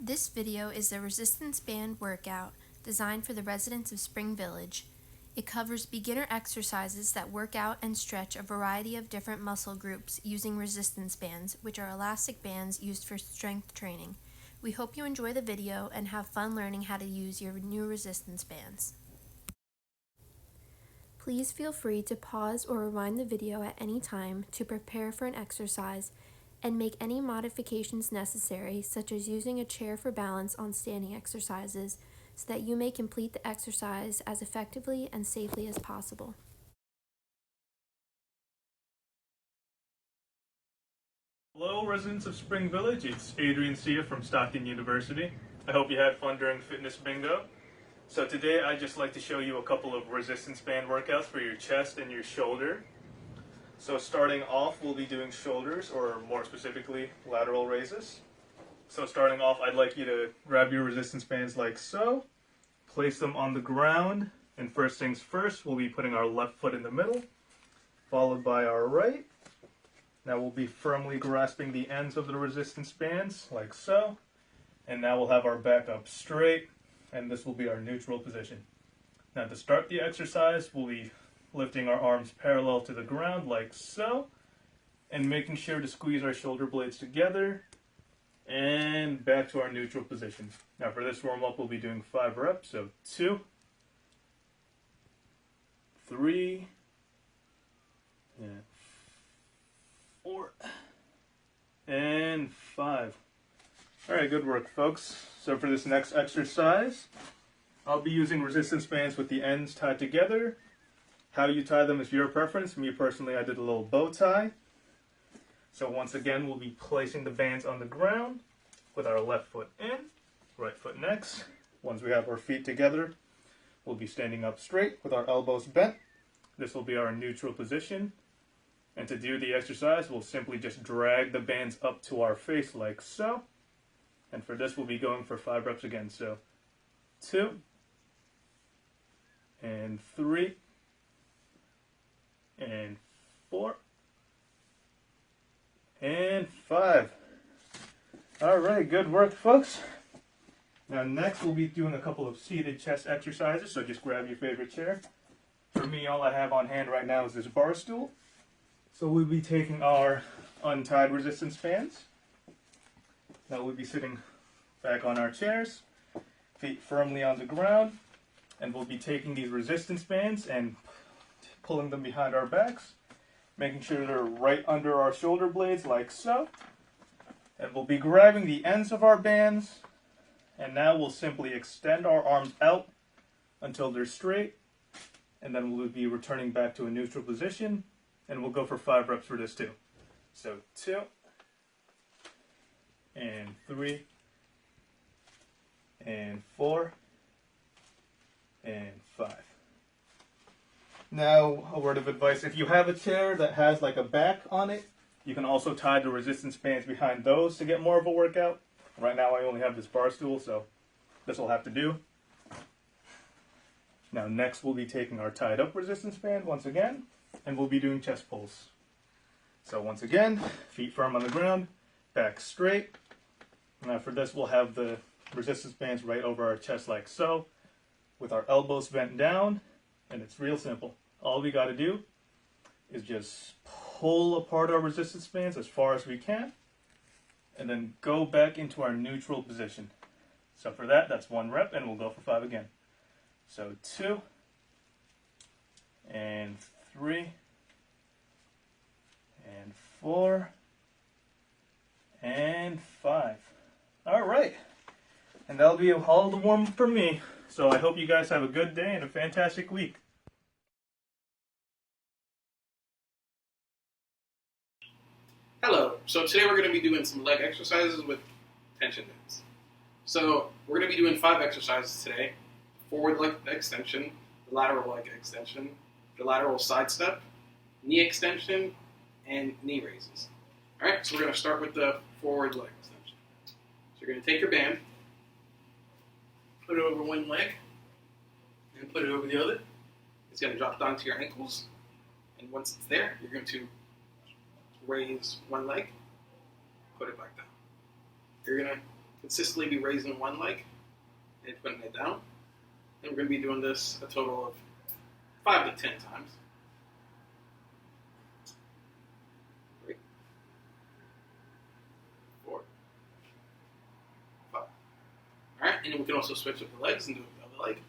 This video is a resistance band workout designed for the residents of Spring Village. It covers beginner exercises that work out and stretch a variety of different muscle groups using resistance bands, which are elastic bands used for strength training. We hope you enjoy the video and have fun learning how to use your new resistance bands. Please feel free to pause or rewind the video at any time to prepare for an exercise and make any modifications necessary, such as using a chair for balance on standing exercises, so that you may complete the exercise as effectively and safely as possible. Hello residents of Spring Village, it's Adrian Sia from Stockton University. I hope you had fun during fitness bingo. So today I'd just like to show you a couple of resistance band workouts for your chest and your shoulder. So starting off, we'll be doing shoulders, or more specifically, lateral raises. So starting off, I'd like you to grab your resistance bands like so, place them on the ground, and first things first, we'll be putting our left foot in the middle, followed by our right. Now we'll be firmly grasping the ends of the resistance bands, like so. And now we'll have our back up straight, and this will be our neutral position. Now to start the exercise, we'll be lifting our arms parallel to the ground, like so. And making sure to squeeze our shoulder blades together, and back to our neutral position. Now for this warm-up, we'll be doing 5 reps, so 2, 3, and 4, and 5. Alright, good work, folks. So for this next exercise, I'll be using resistance bands with the ends tied together. How you tie them is your preference. Me personally, I did a little bow tie. So once again, we'll be placing the bands on the ground with our left foot in, right foot next. Once we have our feet together, we'll be standing up straight with our elbows bent. This will be our neutral position. And to do the exercise, we'll simply just drag the bands up to our face like so. And for this, we'll be going for 5 reps again. So 2, and 3, and 4, and 5. Alright, good work, folks. Now next we'll be doing a couple of seated chest exercises, so just grab your favorite chair. For me, all I have on hand right now is this bar stool. So we'll be taking our untied resistance bands. Now we'll be sitting back on our chairs, feet firmly on the ground, and we'll be taking these resistance bands and pulling them behind our backs, making sure they're right under our shoulder blades like so. And we'll be grabbing the ends of our bands, and now we'll simply extend our arms out until they're straight, and then we'll be returning back to a neutral position, and we'll go for 5 reps for this too. So 2, and 3, and 4, and 5. Now, a word of advice, if you have a chair that has like a back on it, you can also tie the resistance bands behind those to get more of a workout. Right now I only have this bar stool, so this will have to do. Now next we'll be taking our tied up resistance band once again, and we'll be doing chest pulls. So once again, feet firm on the ground, back straight. Now for this we'll have the resistance bands right over our chest like so, with our elbows bent down, and it's real simple. All we got to do is just pull apart our resistance bands as far as we can, and then go back into our neutral position. So for that, that's 1 rep, and we'll go for 5 again. So 2, and 3, and 4, and 5. All right, and that'll be all the warm-up for me. So I hope you guys have a good day and a fantastic week. Hello, so today we're going to be doing some leg exercises with tension bands. So we're going to be doing 5 exercises today. Forward leg extension, the lateral leg extension, the lateral side step, knee extension, and knee raises. Alright, so we're going to start with the forward leg extension. So you're going to take your band, put it over one leg, and put it over the other. It's going to drop down to your ankles, and once it's there, you're going to raise one leg, put it back down. You're going to consistently be raising one leg and putting it down. And we're going to be doing this a total of 5 to 10 times. 3, 4, 5. Alright, and then we can also switch up the legs and do the other leg.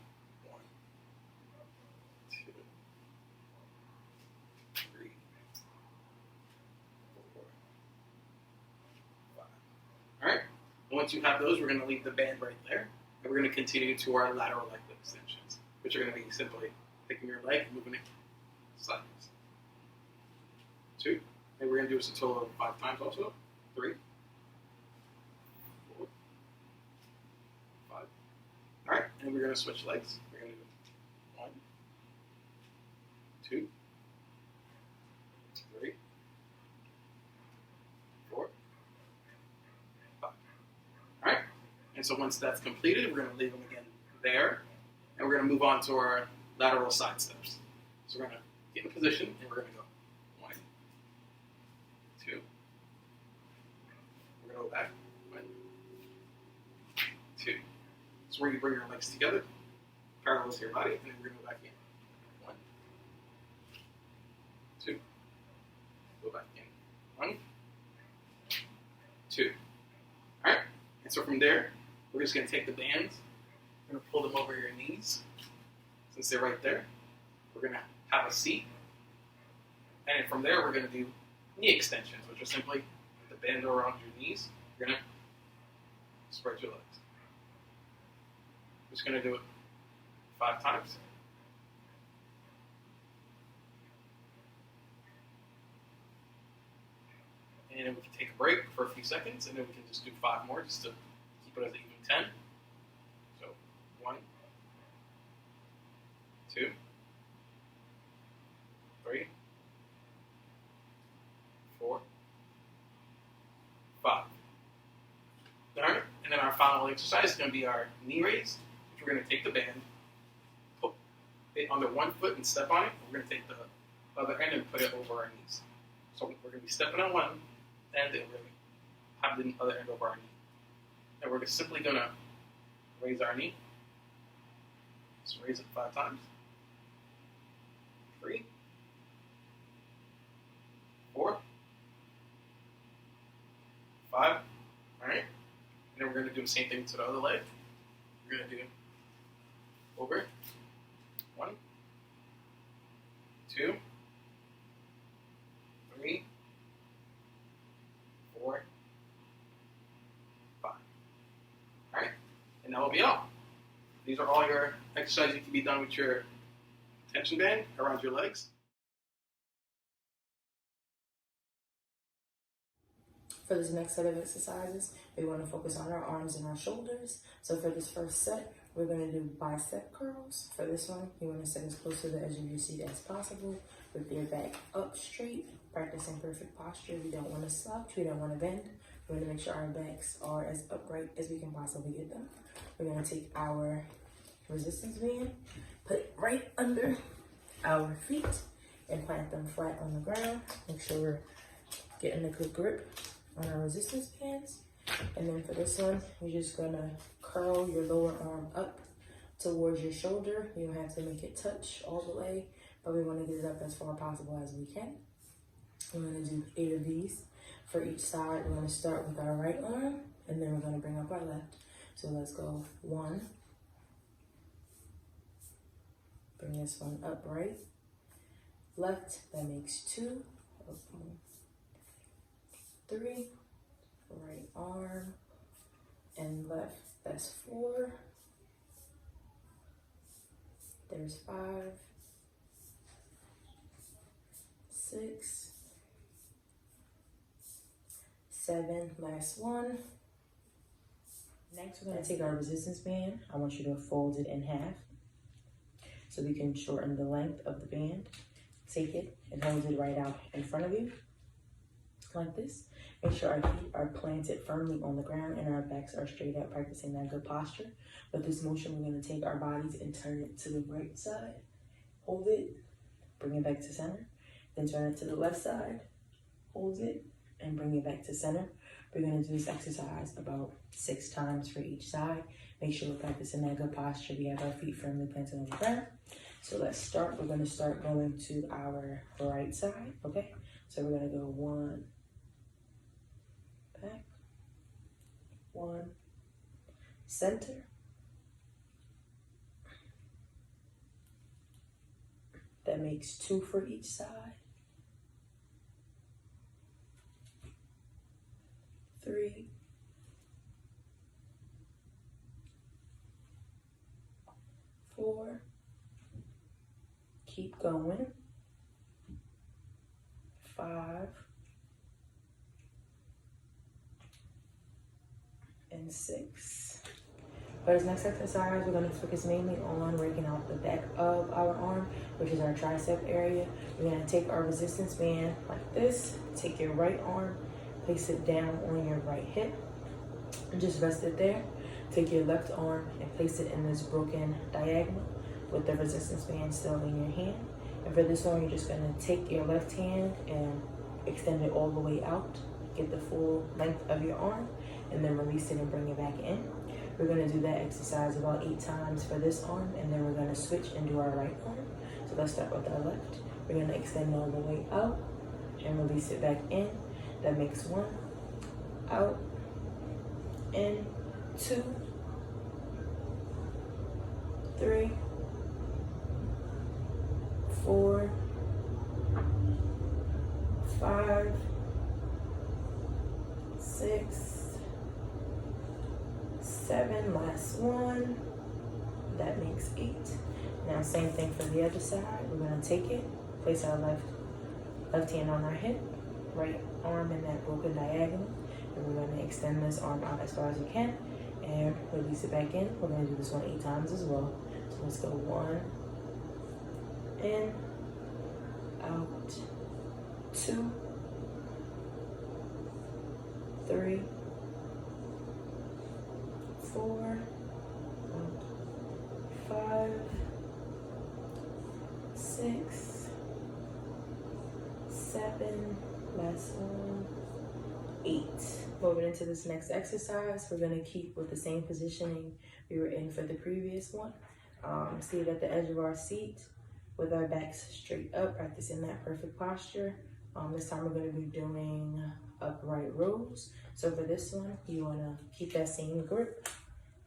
1, 2, 3, 4, 5. Alright, and once you have those, we're going to leave the band right there. And we're going to continue to our lateral leg extensions, which are going to be simply taking your leg and moving it sideways. 2. And we're going to do this a total of 5 times also. 3, 4, 5. Alright, and we're going to switch legs. We're going to do 1, 2, 3, 4, 5. Alright, and so once that's completed, we're going to leave them again there, and we're going to move on to our lateral side steps. So we're going to get in position, and we're going to go 1, 2. We're going to go back 1, 2. So where you bring your legs together, parallel to your body, and then we're going to go back in. 1, 2. Go back in. 1, 2. All right. And so from there, we're just going to take the bands. We're going to pull them over your knees. Since they're right there, we're going to have a seat. And then from there, we're going to do knee extensions, which are simply the band around your knees. You're going to spread your legs. Just going to do it 5 times. And then we can take a break for a few seconds, and then we can just do 5 more just to keep it as an even 10. So 1, 2, 3, 4, 5. All right, and then our final exercise is going to be our knee raise, which we're going to take the band, put it under one foot and step on it. We're going to take the other end and put it over our knees. So we're going to be stepping on one end, and we're going to have the other end over our knee. And we're just simply going to raise our knee. Just raise it 5 times. 3, 4, 5. All right. And then we're going to do the same thing to the other leg. We're going to do over 1, 2, 3, 4, 5. All right. And that will be all. These are all your exercises that can be done with your tension band around your legs. For this next set of exercises, we want to focus on our arms and our shoulders. So for this first set, we're going to do bicep curls. For this one, you want to sit as close to the edge of your seat as possible with your back up straight, practicing perfect posture. We don't want to slouch, we don't want to bend. We want to make sure our backs are as upright as we can possibly get them. We're going to take our resistance band, put it right under our feet, and plant them flat on the ground. Make sure we're getting a good grip on our resistance bands. And then for this one, you're just gonna curl your lower arm up towards your shoulder. You don't have to make it touch all the way, but we want to get it up as far possible as we can. We're gonna do 8 of these for each side. We're gonna start with our right arm, and then we're gonna bring up our left. So let's go 1. Bring this one up right. Left, that makes 2. 3, right arm, and left, that's 4. There's 5, 6, 7, last one. Next, we're gonna take our resistance band. I want you to fold it in half so we can shorten the length of the band. Take it and hold it right out in front of you, like this. Make sure our feet are planted firmly on the ground and our backs are straight up, practicing that good posture. With this motion, we're going to take our bodies and turn it to the right side. Hold it, bring it back to center. Then turn it to the left side. Hold it and bring it back to center. We're gonna do this exercise about 6 times for each side. Make sure we're practicing that good posture. We have our feet firmly planted on the ground. So let's start. We're gonna start going to our right side, okay? So we're gonna go 1, back, 1, center, that makes 2 for each side, 3, 4, keep going, 5, and 6. For this next exercise, we're going to focus mainly on working out the back of our arm, which is our tricep area. We're going to take our resistance band like this, take your right arm, place it down on your right hip, and just rest it there. Take your left arm and place it in this broken diagonal with the resistance band still in your hand. And for this one, you're just gonna take your left hand and extend it all the way out, get the full length of your arm, and then release it and bring it back in. We're gonna do that exercise about 8 times for this arm, and then we're gonna switch and do our right arm. So let's start with our left. We're gonna extend all the way out and release it back in. That makes 1, out, in, 2, 3, 4, 5, 6, 7, last one, that makes 8. Now same thing for the other side. We're gonna take it, place our left hand on our hip, right arm in that broken diagonal, and we're gonna extend this arm out as far as we can and release it back in. We're gonna do this one 8 times as well. So let's go 1, in, out, 2, 3, 4, 5, 6, 7, last one, 8. Moving into this next exercise, we're gonna keep with the same positioning we were in for the previous one. Seated at the edge of our seat with our backs straight up, practicing that perfect posture. This time we're gonna be doing upright rows. So for this one, you wanna keep that same grip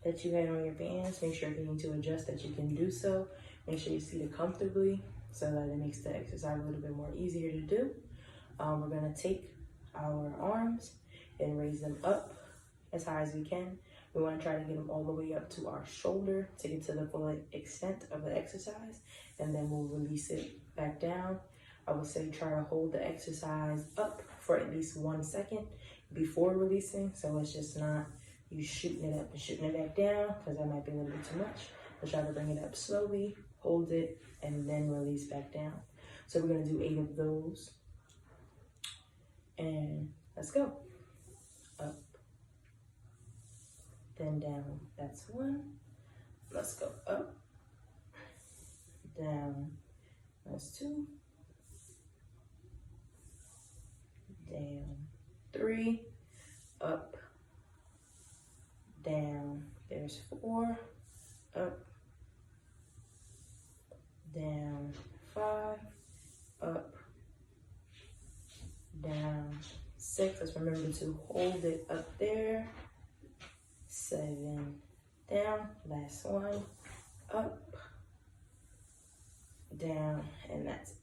that you had on your bands. Make sure if you need to adjust that you can do so. Make sure you seat it comfortably so that it makes the exercise a little bit more easier to do. We're gonna take our arms and raise them up as high as we can. We wanna try to get them all the way up to our shoulder to get to the full extent of the exercise, and then we'll release it back down. I would say try to hold the exercise up for at least 1 second before releasing, so it's just not you shooting it up and shooting it back down, because that might be a little bit too much. But try to bring it up slowly, hold it, and then release back down. So we're gonna do 8 of those. And let's go. Up, then down, that's 1. Let's go up, down, that's 2, down, 3, up, down, there's 4, up, down, 5, up, down, 6. Let's remember to hold it up there. 7, down, last one, up, down, and that's